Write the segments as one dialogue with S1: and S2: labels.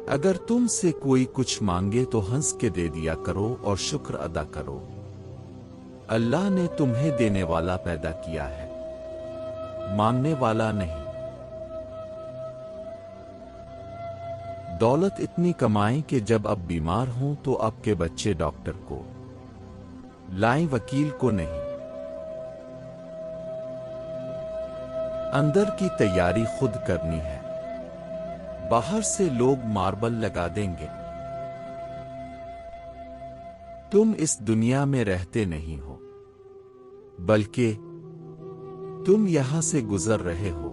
S1: اگر تم سے کوئی کچھ مانگے تو ہنس کے دے دیا کرو اور شکر ادا کرو۔ اللہ نے تمہیں دینے والا پیدا کیا ہے، مانگنے والا نہیں۔ دولت اتنی کمائیں کہ جب اب بیمار ہوں تو آپ کے بچے ڈاکٹر کو لائیں، وکیل کو نہیں۔ اندر کی تیاری خود کرنی ہے، باہر سے لوگ ماربل لگا دیں گے۔ تم اس دنیا میں رہتے نہیں ہو، بلکہ تم یہاں سے گزر رہے ہو۔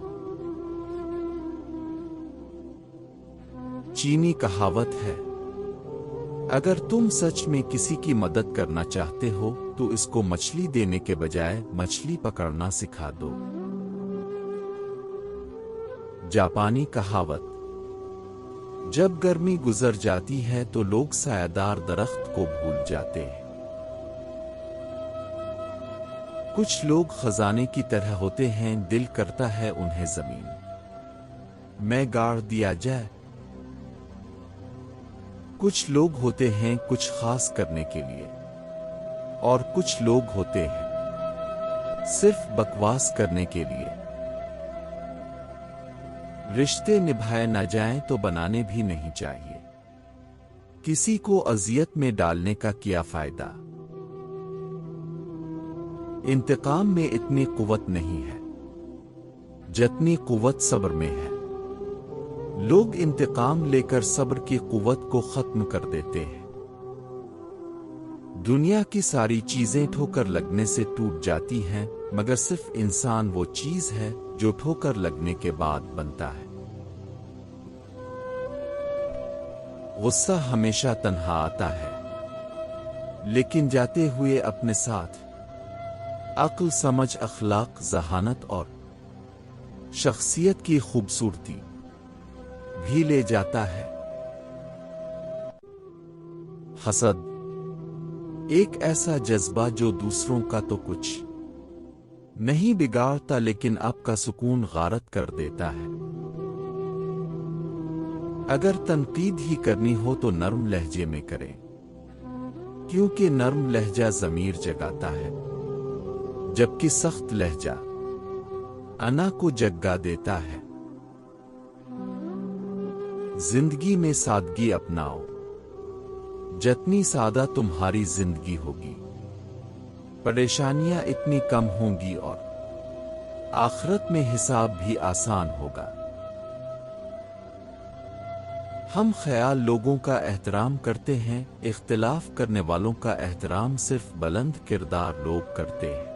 S1: چینی کہاوت ہے، اگر تم سچ میں کسی کی مدد کرنا چاہتے ہو تو اس کو مچھلی دینے کے بجائے مچھلی پکڑنا سکھا دو۔ جاپانی کہاوت، جب گرمی گزر جاتی ہے تو لوگ سایہ دار درخت کو بھول جاتے ہیں۔ کچھ لوگ خزانے کی طرح ہوتے ہیں، دل کرتا ہے انہیں زمین میں گاڑ دیا جائے۔ کچھ لوگ ہوتے ہیں کچھ خاص کرنے کے لیے، اور کچھ لوگ ہوتے ہیں صرف بکواس کرنے کے لیے۔ رشتے نبھائے نہ جائیں تو بنانے بھی نہیں چاہیے۔ کسی کو اذیت میں ڈالنے کا کیا فائدہ؟ انتقام میں اتنی قوت نہیں ہے جتنی قوت صبر میں ہے۔ لوگ انتقام لے کر صبر کی قوت کو ختم کر دیتے ہیں۔ دنیا کی ساری چیزیں ٹھوکر لگنے سے ٹوٹ جاتی ہیں، مگر صرف انسان وہ چیز ہے جو ٹھوکر لگنے کے بعد بنتا ہے۔ غصہ ہمیشہ تنہا آتا ہے، لیکن جاتے ہوئے اپنے ساتھ عقل، سمجھ، اخلاق، ذہانت اور شخصیت کی خوبصورتی بھی لے جاتا ہے۔ حسد ایک ایسا جذبہ جو دوسروں کا تو کچھ نہیں بگاڑتا لیکن آپ کا سکون غارت کر دیتا ہے۔ اگر تنقید ہی کرنی ہو تو نرم لہجے میں کریں، کیونکہ نرم لہجہ ضمیر جگاتا ہے، جبکہ سخت لہجہ انا کو جگا دیتا ہے۔ زندگی میں سادگی اپناؤ، جتنی سادہ تمہاری زندگی ہوگی، پریشانیاں اتنی کم ہوں گی اور آخرت میں حساب بھی آسان ہوگا۔ ہم خیال لوگوں کا احترام کرتے ہیں، اختلاف کرنے والوں کا احترام صرف بلند کردار لوگ کرتے ہیں۔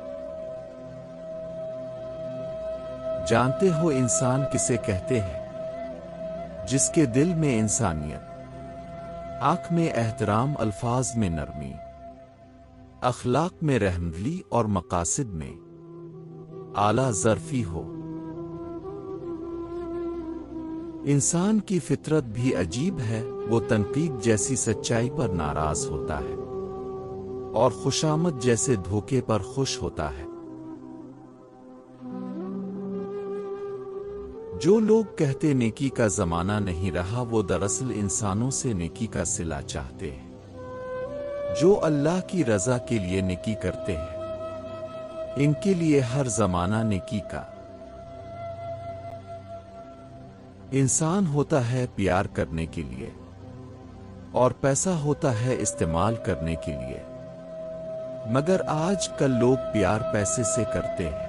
S1: جانتے ہو انسان کسے کہتے ہیں؟ جس کے دل میں انسانیت، آنکھ میں احترام، الفاظ میں نرمی، اخلاق میں رحمدلی اور مقاصد میں اعلیٰ ظرفی ہو۔ انسان کی فطرت بھی عجیب ہے، وہ تنقید جیسی سچائی پر ناراض ہوتا ہے اور خوشامد جیسے دھوکے پر خوش ہوتا ہے۔ جو لوگ کہتے نیکی کا زمانہ نہیں رہا، وہ دراصل انسانوں سے نیکی کا صلہ چاہتے ہیں۔ جو اللہ کی رضا کے لیے نیکی کرتے ہیں، ان کے لیے ہر زمانہ نیکی کا۔ انسان ہوتا ہے پیار کرنے کے لیے، اور پیسہ ہوتا ہے استعمال کرنے کے لیے، مگر آج کل لوگ پیار پیسے سے کرتے ہیں۔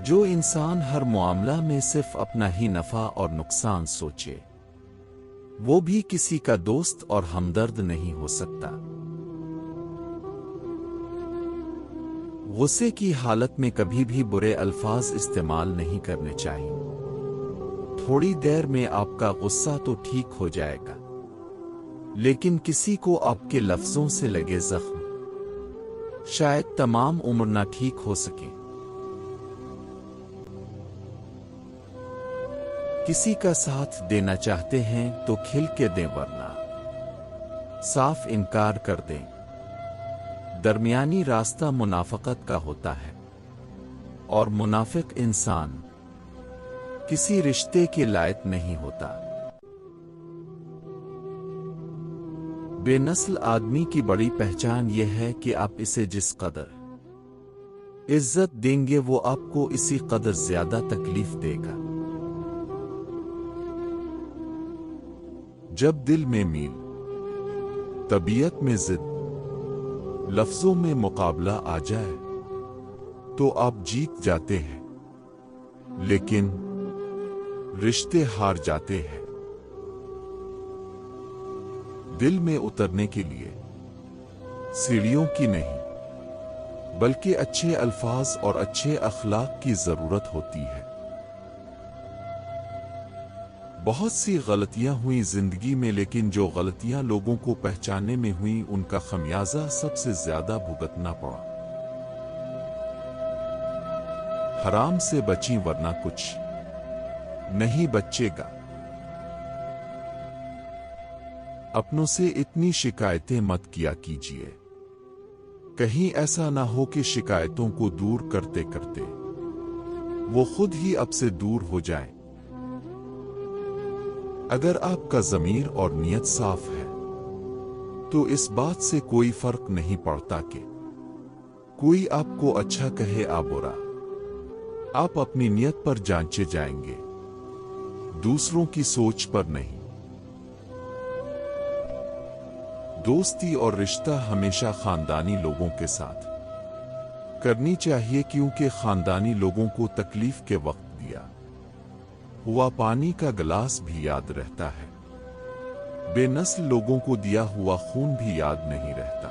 S1: جو انسان ہر معاملہ میں صرف اپنا ہی نفع اور نقصان سوچے، وہ بھی کسی کا دوست اور ہمدرد نہیں ہو سکتا۔ غصے کی حالت میں کبھی بھی برے الفاظ استعمال نہیں کرنے چاہیے۔ تھوڑی دیر میں آپ کا غصہ تو ٹھیک ہو جائے گا، لیکن کسی کو آپ کے لفظوں سے لگے زخم شاید تمام عمر نہ ٹھیک ہو سکے۔ کسی کا ساتھ دینا چاہتے ہیں تو کھل کے دیں، ورنہ صاف انکار کر دیں۔ درمیانی راستہ منافقت کا ہوتا ہے، اور منافق انسان کسی رشتے کے لائق نہیں ہوتا۔ بے نسل آدمی کی بڑی پہچان یہ ہے کہ آپ اسے جس قدر عزت دیں گے وہ آپ کو اسی قدر زیادہ تکلیف دے گا۔ جب دل میں میل، طبیعت میں ضد، لفظوں میں مقابلہ آ جائے تو آپ جیت جاتے ہیں، لیکن رشتے ہار جاتے ہیں۔ دل میں اترنے کے لیے سیڑھیوں کی نہیں بلکہ اچھے الفاظ اور اچھے اخلاق کی ضرورت ہوتی ہے۔ بہت سی غلطیاں ہوئیں زندگی میں، لیکن جو غلطیاں لوگوں کو پہچاننے میں ہوئیں ان کا خمیازہ سب سے زیادہ بھگتنا پڑا۔ حرام سے بچیں ورنہ کچھ نہیں بچے گا۔ اپنوں سے اتنی شکایتیں مت کیا کیجیے، کہیں ایسا نہ ہو کہ شکایتوں کو دور کرتے کرتے وہ خود ہی اب سے دور ہو جائیں۔ اگر آپ کا ضمیر اور نیت صاف ہے تو اس بات سے کوئی فرق نہیں پڑتا کہ کوئی آپ کو اچھا کہے یا برا، آپ اپنی نیت پر جانچے جائیں گے، دوسروں کی سوچ پر نہیں۔ دوستی اور رشتہ ہمیشہ خاندانی لوگوں کے ساتھ کرنی چاہیے، کیونکہ خاندانی لوگوں کو تکلیف کے وقت دیا ہوا پانی کا گلاس بھی یاد رہتا ہے، بے نسل لوگوں کو دیا ہوا خون بھی یاد نہیں رہتا۔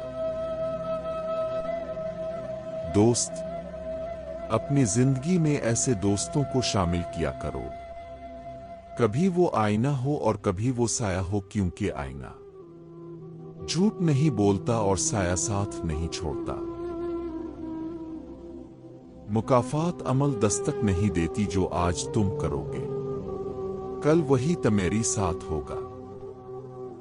S1: دوست، اپنی زندگی میں ایسے دوستوں کو شامل کیا کرو، کبھی وہ آئینہ ہو اور کبھی وہ سایہ ہو، کیونکہ آئینہ جھوٹ نہیں بولتا اور سایہ ساتھ نہیں چھوڑتا۔ مکافات عمل دستک نہیں دیتی، جو آج تم کرو گے کل وہی تمہاری ساتھ ہوگا۔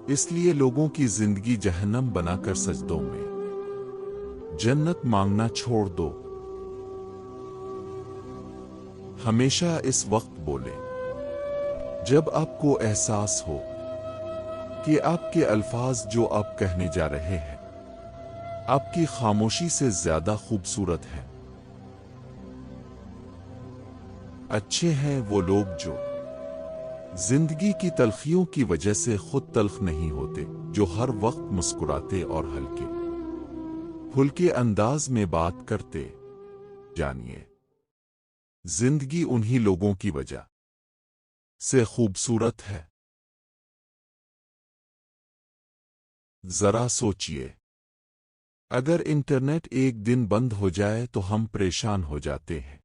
S1: اس لیے لوگوں کی زندگی جہنم بنا کر سجدوں میں جنت مانگنا چھوڑ دو۔ ہمیشہ اس وقت بولے جب آپ کو احساس ہو کہ آپ کے الفاظ جو آپ کہنے جا رہے ہیں آپ کی خاموشی سے زیادہ خوبصورت ہیں۔ اچھے ہیں وہ لوگ جو زندگی کی تلخیوں کی وجہ سے خود تلخ نہیں ہوتے، جو ہر وقت مسکراتے اور ہلکے پھلکے انداز میں بات کرتے۔ جانیے، زندگی انہی لوگوں کی وجہ سے خوبصورت ہے۔ ذرا سوچئے، اگر انٹرنیٹ ایک دن بند ہو جائے تو ہم پریشان ہو جاتے ہیں،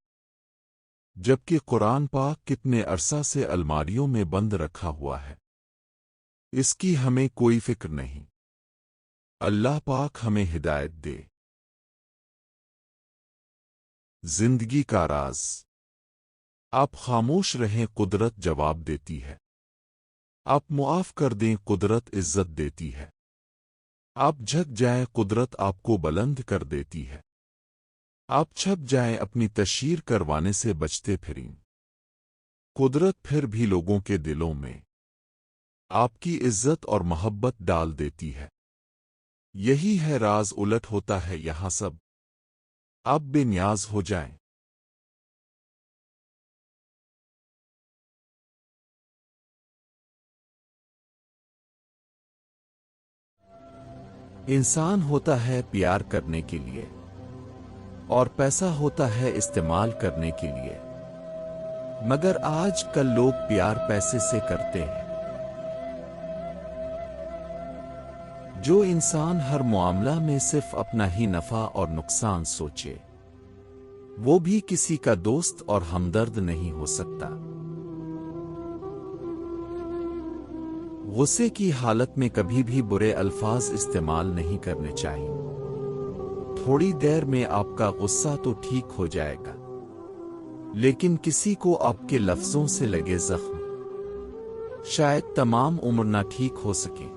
S1: جبکہ قرآن پاک کتنے عرصہ سے الماریوں میں بند رکھا ہوا ہے، اس کی ہمیں کوئی فکر نہیں۔ اللہ پاک ہمیں ہدایت دے۔ زندگی کا راز، آپ خاموش رہیں قدرت جواب دیتی ہے، آپ معاف کر دیں قدرت عزت دیتی ہے، آپ جھک جائیں قدرت آپ کو بلند کر دیتی ہے، آپ چھپ جائیں اپنی تشہیر کروانے سے بچتے پھریں، قدرت پھر بھی لوگوں کے دلوں میں آپ کی عزت اور محبت ڈال دیتی ہے۔ یہی ہے راز، الٹ ہوتا ہے یہاں سب، آپ بے نیاز ہو جائیں۔ انسان ہوتا ہے پیار کرنے کے لیے اور پیسہ ہوتا ہے استعمال کرنے کے لیے، مگر آج کل لوگ پیار پیسے سے کرتے ہیں۔ جو انسان ہر معاملہ میں صرف اپنا ہی نفع اور نقصان سوچے وہ بھی کسی کا دوست اور ہمدرد نہیں ہو سکتا۔ غصے کی حالت میں کبھی بھی برے الفاظ استعمال نہیں کرنے چاہیے۔ تھوڑی دیر میں آپ کا غصہ تو ٹھیک ہو جائے گا، لیکن کسی کو آپ کے لفظوں سے لگے زخم شاید تمام عمر نہ ٹھیک ہو سکے۔